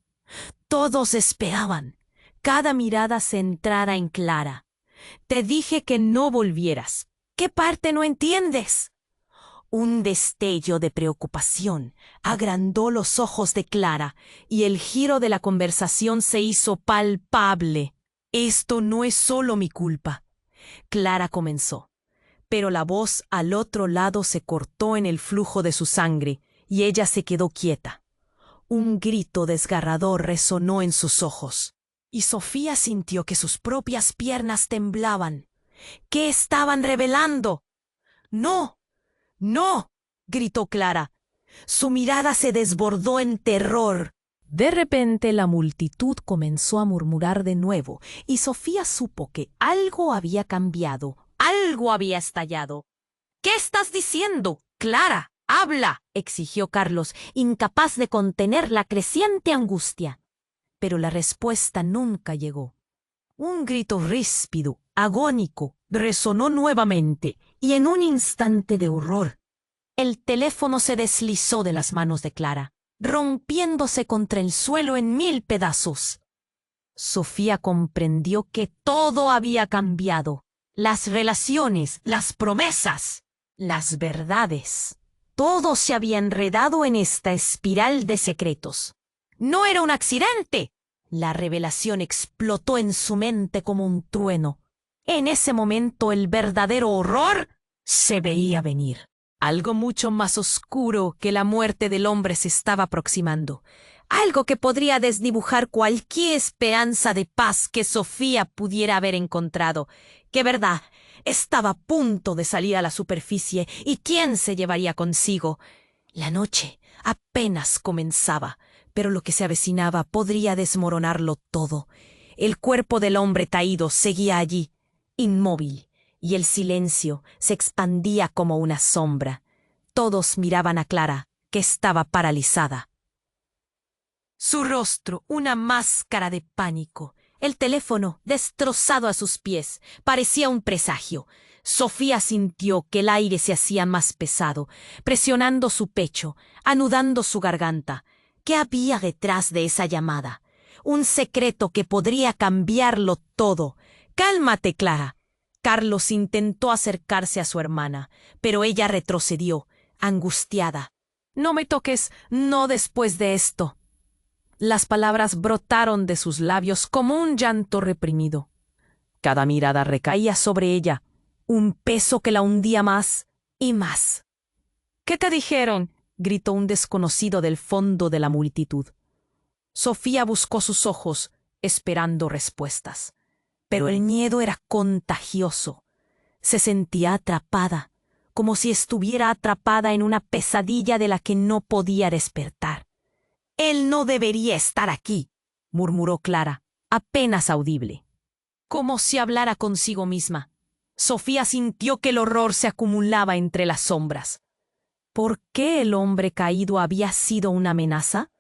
Todos esperaban. Cada mirada centrada en Clara. «Te dije que no volvieras. ¿Qué parte no entiendes?». Un destello de preocupación agrandó los ojos de Clara y el giro de la conversación se hizo palpable. «Esto no es solo mi culpa», Clara comenzó. Pero la voz al otro lado se cortó en el flujo de su sangre y ella se quedó quieta. Un grito desgarrador resonó en sus ojos y Sofía sintió que sus propias piernas temblaban. ¿Qué estaban revelando? «¡No! ¡No!», gritó Clara. Su mirada se desbordó en terror. De repente la multitud comenzó a murmurar de nuevo y Sofía supo que algo había cambiado. Algo había estallado. «¿Qué estás diciendo? Clara, habla», exigió Carlos, incapaz de contener la creciente angustia. Pero la respuesta nunca llegó. Un grito ríspido, agónico, resonó nuevamente, y en un instante de horror, el teléfono se deslizó de las manos de Clara, rompiéndose contra el suelo en 1000 pedazos. Sofía comprendió que todo había cambiado. Las relaciones, las promesas, las verdades. Todo se había enredado en esta espiral de secretos. No era un accidente. La revelación explotó en su mente como un trueno. En ese momento el verdadero horror se veía venir. Algo mucho más oscuro que la muerte del hombre se estaba aproximando. Algo que podría desdibujar cualquier esperanza de paz que Sofía pudiera haber encontrado. ¡Qué verdad! Estaba a punto de salir a la superficie, ¿y quién se llevaría consigo? La noche apenas comenzaba, pero lo que se avecinaba podría desmoronarlo todo. El cuerpo del hombre caído seguía allí, inmóvil, y el silencio se expandía como una sombra. Todos miraban a Clara, que estaba paralizada. Su rostro, una máscara de pánico. El teléfono, destrozado a sus pies, parecía un presagio. Sofía sintió que el aire se hacía más pesado, presionando su pecho, anudando su garganta. ¿Qué había detrás de esa llamada? un secreto que podría cambiarlo todo. Cálmate, Clara. Carlos intentó acercarse a su hermana, pero ella retrocedió, angustiada. No me toques, no después de esto. Las palabras brotaron de sus labios como un llanto reprimido. Cada mirada recaía sobre ella, un peso que la hundía más y más. ¿Qué te dijeron?, gritó un desconocido del fondo de la multitud. Sofía buscó sus ojos, esperando respuestas. Pero el miedo era contagioso. Se sentía atrapada, como si estuviera atrapada en una pesadilla de la que no podía despertar. «Él no debería estar aquí», murmuró Clara, apenas audible. Como si hablara consigo misma. Sofía sintió que el horror se acumulaba entre las sombras. ¿Por qué el hombre caído había sido una amenaza?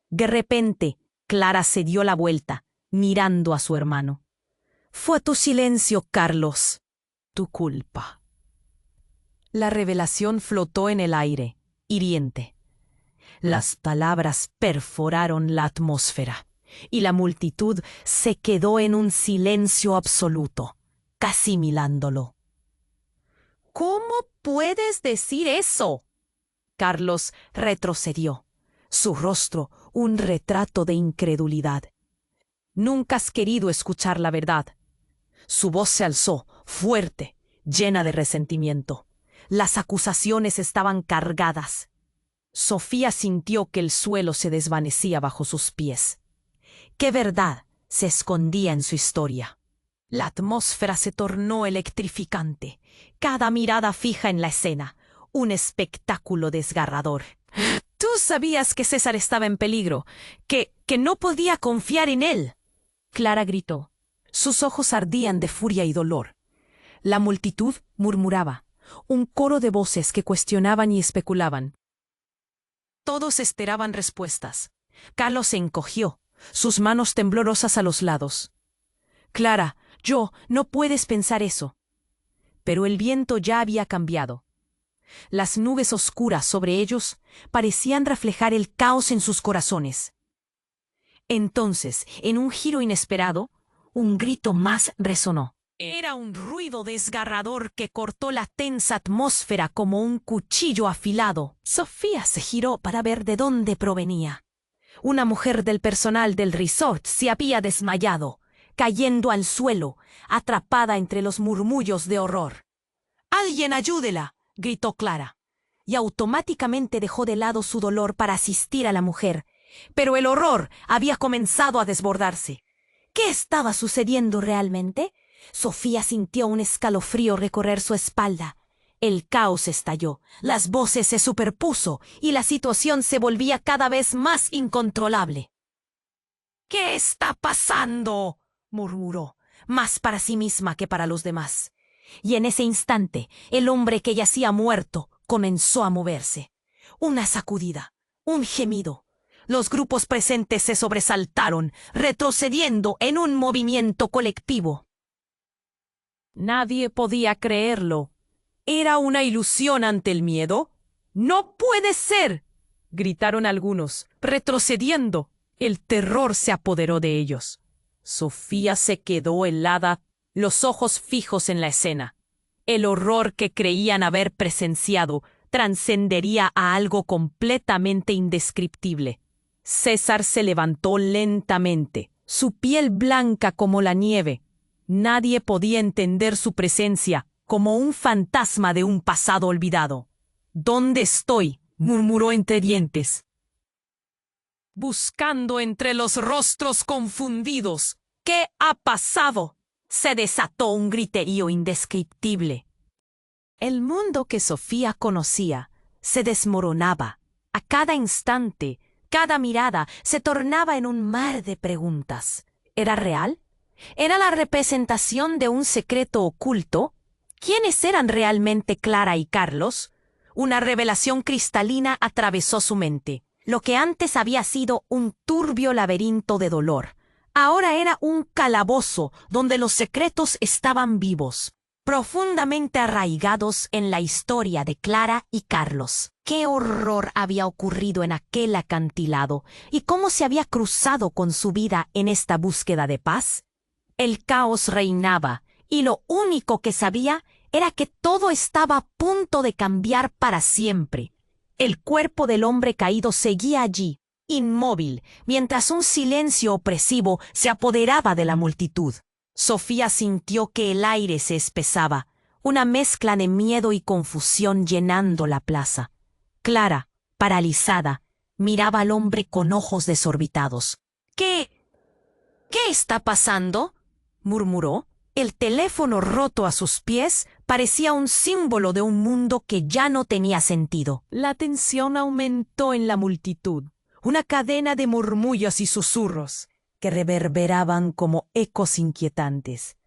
De repente, Clara se dio la vuelta, mirando a su hermano. «Fue tu silencio, Carlos. Tu culpa». La revelación flotó en el aire, hiriente. Las palabras perforaron la atmósfera, y la multitud se quedó en un silencio absoluto, casi mirándolo. «¿Cómo puedes decir eso?», Carlos retrocedió, su rostro un retrato de incredulidad. «Nunca has querido escuchar la verdad». Su voz se alzó, fuerte, llena de resentimiento. Las acusaciones estaban cargadas. Sofía sintió que el suelo se desvanecía bajo sus pies. ¿Qué verdad se escondía en su historia? La atmósfera se tornó electrificante, cada mirada fija en la escena, un espectáculo desgarrador. «Tú sabías que César estaba en peligro, que no podía confiar en él», Clara gritó. Sus ojos ardían de furia y dolor. La multitud murmuraba, un coro de voces que cuestionaban y especulaban. Todos esperaban respuestas. Carlos se encogió, sus manos temblorosas a los lados. «Clara, no puedes pensar eso». Pero el viento ya había cambiado. Las nubes oscuras sobre ellos parecían reflejar el caos en sus corazones. Entonces, en un giro inesperado, un grito más resonó. Era un ruido desgarrador que cortó la tensa atmósfera como un cuchillo afilado. Sofía se giró para ver de dónde provenía. Una mujer del personal del resort se había desmayado, cayendo al suelo, atrapada entre los murmullos de horror. «¡Alguien ayúdela!», gritó Clara, y automáticamente dejó de lado su dolor para asistir a la mujer. Pero el horror había comenzado a desbordarse. ¿Qué estaba sucediendo realmente? Sofía sintió un escalofrío recorrer su espalda. El caos estalló, las voces se superpuso y la situación se volvía cada vez más incontrolable. «¿Qué está pasando?», murmuró, más para sí misma que para los demás. Y en ese instante, el hombre que yacía muerto comenzó a moverse. Una sacudida, un gemido. Los grupos presentes se sobresaltaron, retrocediendo en un movimiento colectivo. Nadie podía creerlo. ¿Era una ilusión ante el miedo? «¡No puede ser!», gritaron algunos, retrocediendo. El terror se apoderó de ellos. Sofía se quedó helada, los ojos fijos en la escena. El horror que creían haber presenciado trascendería a algo completamente indescriptible. César se levantó lentamente, su piel blanca como la nieve. Nadie podía entender su presencia, como un fantasma de un pasado olvidado. «¿Dónde estoy?», murmuró entre dientes. Buscando entre los rostros confundidos. «¿Qué ha pasado?». Se desató un griterío indescriptible. El mundo que Sofía conocía se desmoronaba. A cada instante, cada mirada se tornaba en un mar de preguntas. ¿Era real? ¿Era la representación de un secreto oculto? ¿Quiénes eran realmente Clara y Carlos? Una revelación cristalina atravesó su mente. Lo que antes había sido un turbio laberinto de dolor, ahora era un calabozo donde los secretos estaban vivos. profundamente arraigados en la historia de Clara y Carlos. Qué horror había ocurrido en aquel acantilado y cómo se había cruzado con su vida en esta búsqueda de paz. El caos reinaba y lo único que sabía era que todo estaba a punto de cambiar para siempre. El cuerpo del hombre caído seguía allí, inmóvil, mientras un silencio opresivo se apoderaba de la multitud. Sofía sintió que el aire se espesaba, una mezcla de miedo y confusión llenando la plaza. Clara, paralizada, miraba al hombre con ojos desorbitados. ¿Qué está pasando?, murmuró. El teléfono roto a sus pies parecía un símbolo de un mundo que ya no tenía sentido. La tensión aumentó en la multitud, una cadena de murmullos y susurros que reverberaban como ecos inquietantes.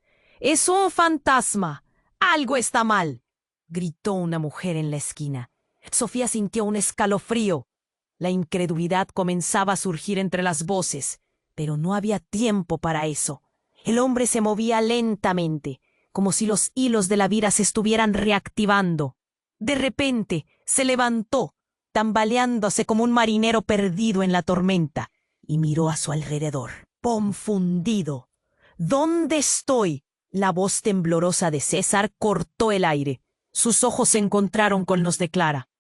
«¡Es un fantasma! ¡Algo está mal!», gritó una mujer en la esquina. Sofía sintió un escalofrío. La incredulidad comenzaba a surgir entre las voces, pero no había tiempo para eso. El hombre se movía lentamente, como si los hilos de la vida se estuvieran reactivando. De repente se levantó, tambaleándose como un marinero perdido en la tormenta, y miró a su alrededor, confundido. «¿Dónde estoy?». La voz temblorosa de César cortó el aire. Sus ojos se encontraron con los de Clara.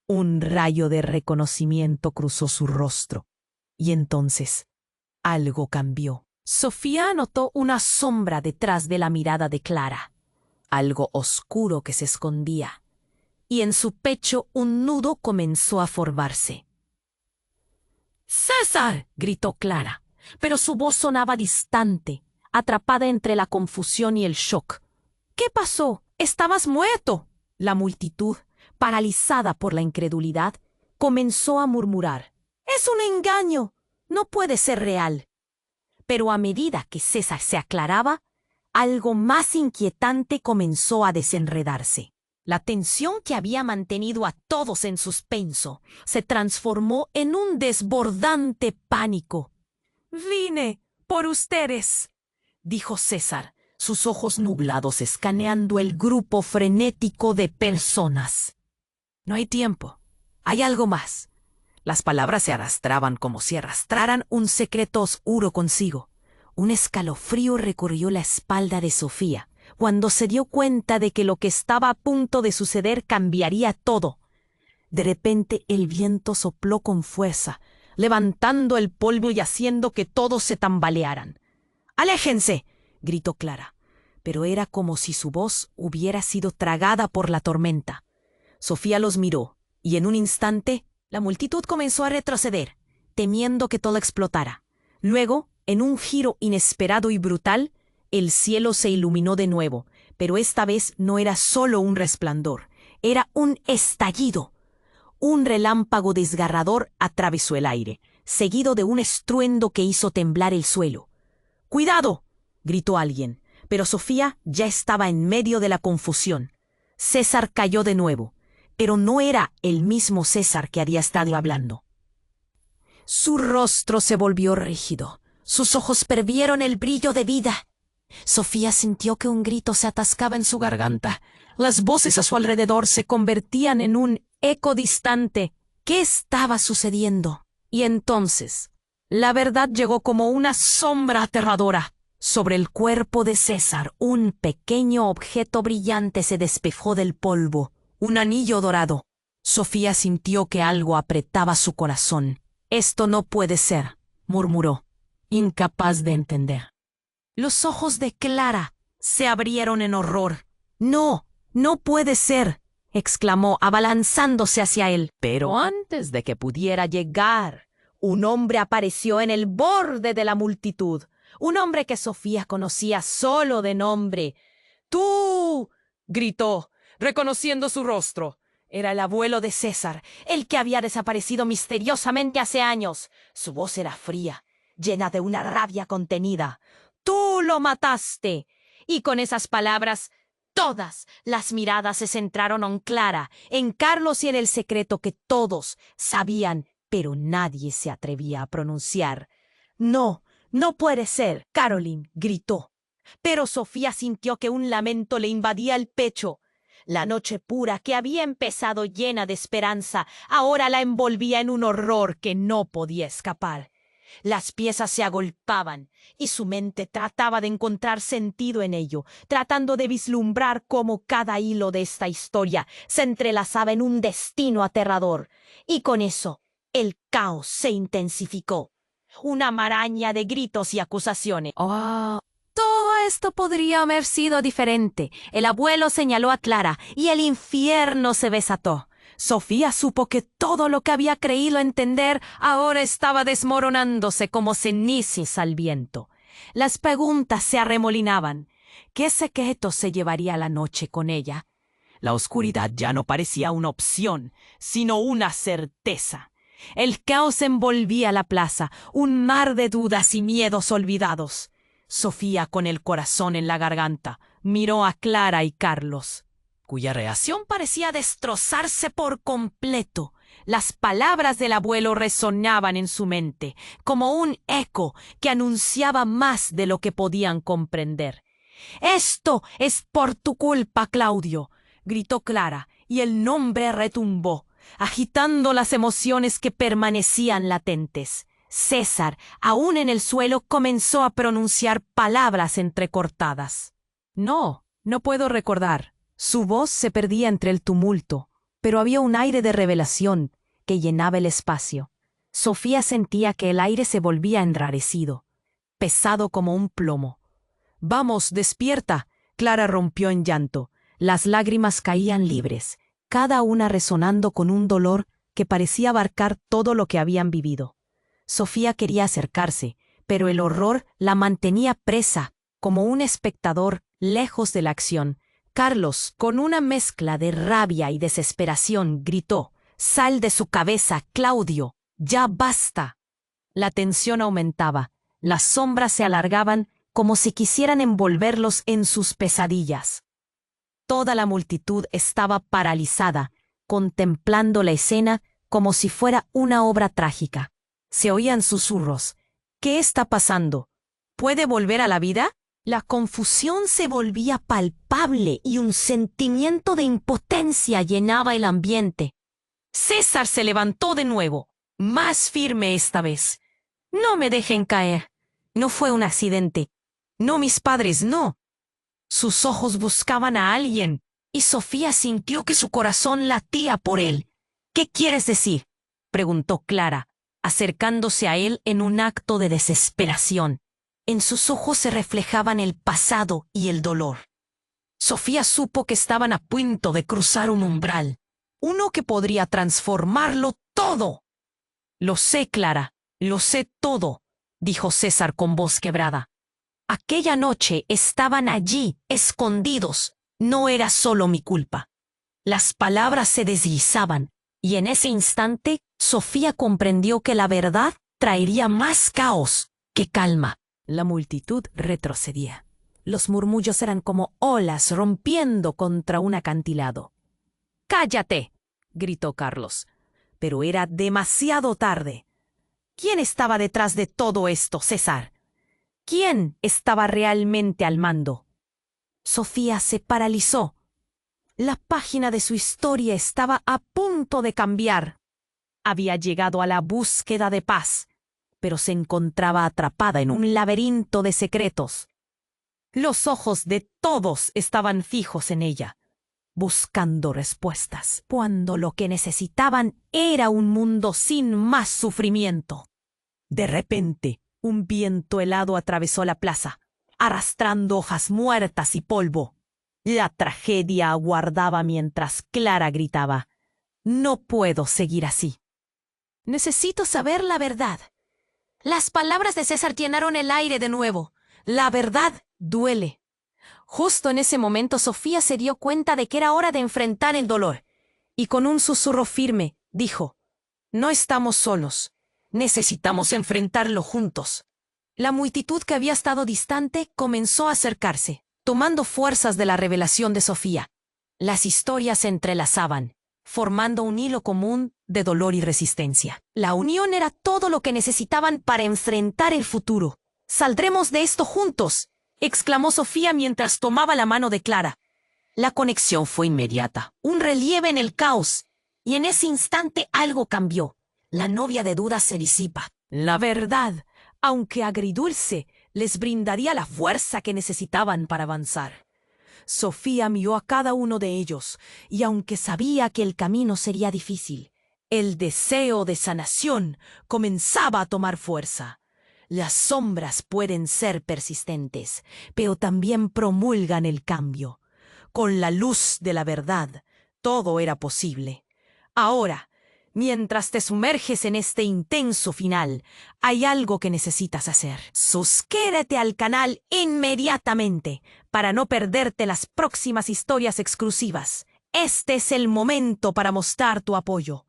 Un rayo de reconocimiento cruzó su rostro. Y entonces algo cambió. Sofía notó una sombra detrás de la mirada de Clara, algo oscuro que se escondía, y en su pecho un nudo comenzó a formarse. «¡César!», gritó Clara, pero su voz sonaba distante, atrapada entre la confusión y el shock. «¿Qué pasó? ¡Estabas muerto!». La multitud, paralizada por la incredulidad, comenzó a murmurar. «¡Es un engaño! ¡No puede ser real!». Pero a medida que César se aclaraba, algo más inquietante comenzó a desenredarse. La tensión que había mantenido a todos en suspenso se transformó en un desbordante pánico. «Vine por ustedes», dijo César, sus ojos nublados escaneando el grupo frenético de personas. «No hay tiempo. Hay algo más». Las palabras se arrastraban como si arrastraran un secreto oscuro consigo. Un escalofrío recorrió la espalda de Sofía cuando se dio cuenta de que lo que estaba a punto de suceder cambiaría todo. De repente el viento sopló con fuerza, levantando el polvo y haciendo que todos se tambalearan. «¡Aléjense!», gritó Clara, pero era como si su voz hubiera sido tragada por la tormenta. Sofía los miró, y en un instante la multitud comenzó a retroceder, temiendo que todo explotara. Luego, en un giro inesperado y brutal, el cielo se iluminó de nuevo, pero esta vez no era solo un resplandor, era un estallido. Un relámpago desgarrador atravesó el aire, seguido de un estruendo que hizo temblar el suelo. «¡Cuidado!», gritó alguien, pero Sofía ya estaba en medio de la confusión. César cayó de nuevo, pero no era el mismo César que había estado hablando. Su rostro se volvió rígido, sus ojos perdieron el brillo de vida. Sofía sintió que un grito se atascaba en su garganta. Las voces a su alrededor se convertían en un eco distante. ¿Qué estaba sucediendo? Y entonces, la verdad llegó como una sombra aterradora. Sobre el cuerpo de César, un pequeño objeto brillante se despejó del polvo, un anillo dorado. Sofía sintió que algo apretaba su corazón. «Esto no puede ser», murmuró, incapaz de entender. Los ojos de Clara se abrieron en horror. «¡No! ¡No puede ser!», exclamó, abalanzándose hacia él. Pero antes de que pudiera llegar, un hombre apareció en el borde de la multitud. Un hombre que Sofía conocía solo de nombre. «¡Tú!», gritó, reconociendo su rostro. Era el abuelo de César, el que había desaparecido misteriosamente hace años. Su voz era fría, llena de una rabia contenida. «¡Tú lo mataste!». Y con esas palabras, todas las miradas se centraron en Clara, en Carlos y en el secreto que todos sabían, pero nadie se atrevía a pronunciar. «No, no puede ser», Caroline gritó. Pero Sofía sintió que un lamento le invadía el pecho. La noche pura que había empezado llena de esperanza, ahora la envolvía en un horror que no podía escapar. Las piezas se agolpaban y su mente trataba de encontrar sentido en ello, tratando de vislumbrar cómo cada hilo de esta historia se entrelazaba en un destino aterrador. Y con eso, el caos se intensificó. Una maraña de gritos y acusaciones. ¡Oh! Todo esto podría haber sido diferente. El abuelo señaló a Clara y el infierno se desató. Sofía supo que todo lo que había creído entender ahora estaba desmoronándose como cenizas al viento. Las preguntas se arremolinaban. ¿Qué secreto se llevaría la noche con ella? La oscuridad ya no parecía una opción, sino una certeza. El caos envolvía la plaza, un mar de dudas y miedos olvidados. Sofía, con el corazón en la garganta, miró a Clara y Carlos, cuya reacción parecía destrozarse por completo. Las palabras del abuelo resonaban en su mente, como un eco que anunciaba más de lo que podían comprender. «Esto es por tu culpa, Claudio», gritó Clara, y el nombre retumbó, agitando las emociones que permanecían latentes. César, aún en el suelo, comenzó a pronunciar palabras entrecortadas. No puedo recordar. Su voz se perdía entre el tumulto, pero había un aire de revelación que llenaba el espacio. Sofía sentía que el aire se volvía enrarecido, pesado como un plomo. «Vamos, despierta», Clara rompió en llanto. Las lágrimas caían libres, cada una resonando con un dolor que parecía abarcar todo lo que habían vivido. Sofía quería acercarse, pero el horror la mantenía presa, como un espectador lejos de la acción. Carlos, con una mezcla de rabia y desesperación, gritó: «¡Sal de su cabeza, Claudio! ¡Ya basta!». La tensión aumentaba, las sombras se alargaban como si quisieran envolverlos en sus pesadillas. Toda la multitud estaba paralizada, contemplando la escena como si fuera una obra trágica. Se oían susurros. «¿Qué está pasando? ¿Puede volver a la vida?». La confusión se volvía palpable y un sentimiento de impotencia llenaba el ambiente. César se levantó de nuevo, más firme esta vez. «No me dejen caer. No fue un accidente. No, mis padres, no». Sus ojos buscaban a alguien, y Sofía sintió que su corazón latía por él. «¿Qué quieres decir?», preguntó Clara, acercándose a él en un acto de desesperación. En sus ojos se reflejaban el pasado y el dolor. Sofía supo que estaban a punto de cruzar un umbral, uno que podría transformarlo todo. «Lo sé, Clara, lo sé todo», dijo César con voz quebrada. «Aquella noche estaban allí, escondidos. No era solo mi culpa». Las palabras se deslizaban, y en ese instante Sofía comprendió que la verdad traería más caos que calma. La multitud retrocedía. Los murmullos eran como olas rompiendo contra un acantilado. «¡Cállate!», gritó Carlos. Pero era demasiado tarde. ¿Quién estaba detrás de todo esto, César? ¿Quién estaba realmente al mando? Sofía se paralizó. La página de su historia estaba a punto de cambiar. Había llegado a la búsqueda de paz, pero se encontraba atrapada en un laberinto de secretos. Los ojos de todos estaban fijos en ella, buscando respuestas, cuando lo que necesitaban era un mundo sin más sufrimiento. De repente, un viento helado atravesó la plaza, arrastrando hojas muertas y polvo. La tragedia aguardaba mientras Clara gritaba: «No puedo seguir así. Necesito saber la verdad». Las palabras de César llenaron el aire de nuevo. La verdad duele. Justo en ese momento Sofía se dio cuenta de que era hora de enfrentar el dolor, y con un susurro firme dijo: «No estamos solos. Necesitamos enfrentarlo juntos». La multitud que había estado distante comenzó a acercarse, tomando fuerzas de la revelación de Sofía. Las historias se entrelazaban, formando un hilo común de dolor y resistencia. La unión era todo lo que necesitaban para enfrentar el futuro. «Saldremos de esto juntos», exclamó Sofía mientras tomaba la mano de Clara. La conexión fue inmediata, un relieve en el caos, y en ese instante algo cambió. La novia de dudas se disipa. La verdad, aunque agridulce, les brindaría la fuerza que necesitaban para avanzar. Sofía miró a cada uno de ellos, y aunque sabía que el camino sería difícil, el deseo de sanación comenzaba a tomar fuerza. Las sombras pueden ser persistentes, pero también promulgan el cambio. Con la luz de la verdad, todo era posible. Ahora, mientras te sumerges en este intenso final, hay algo que necesitas hacer. Suscríbete al canal inmediatamente para no perderte las próximas historias exclusivas. Este es el momento para mostrar tu apoyo.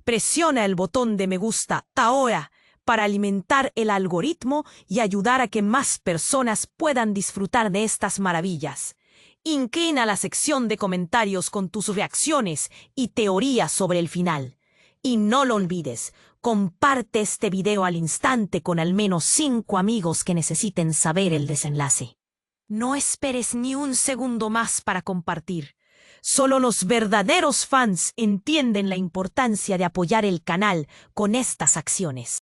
Presiona el botón de me gusta ahora para alimentar el algoritmo y ayudar a que más personas puedan disfrutar de estas maravillas. Inclina la sección de comentarios con tus reacciones y teorías sobre el final. Y no lo olvides, comparte este video al instante con al menos 5 amigos que necesiten saber el desenlace. No esperes ni un segundo más para compartir. Solo los verdaderos fans entienden la importancia de apoyar el canal con estas acciones.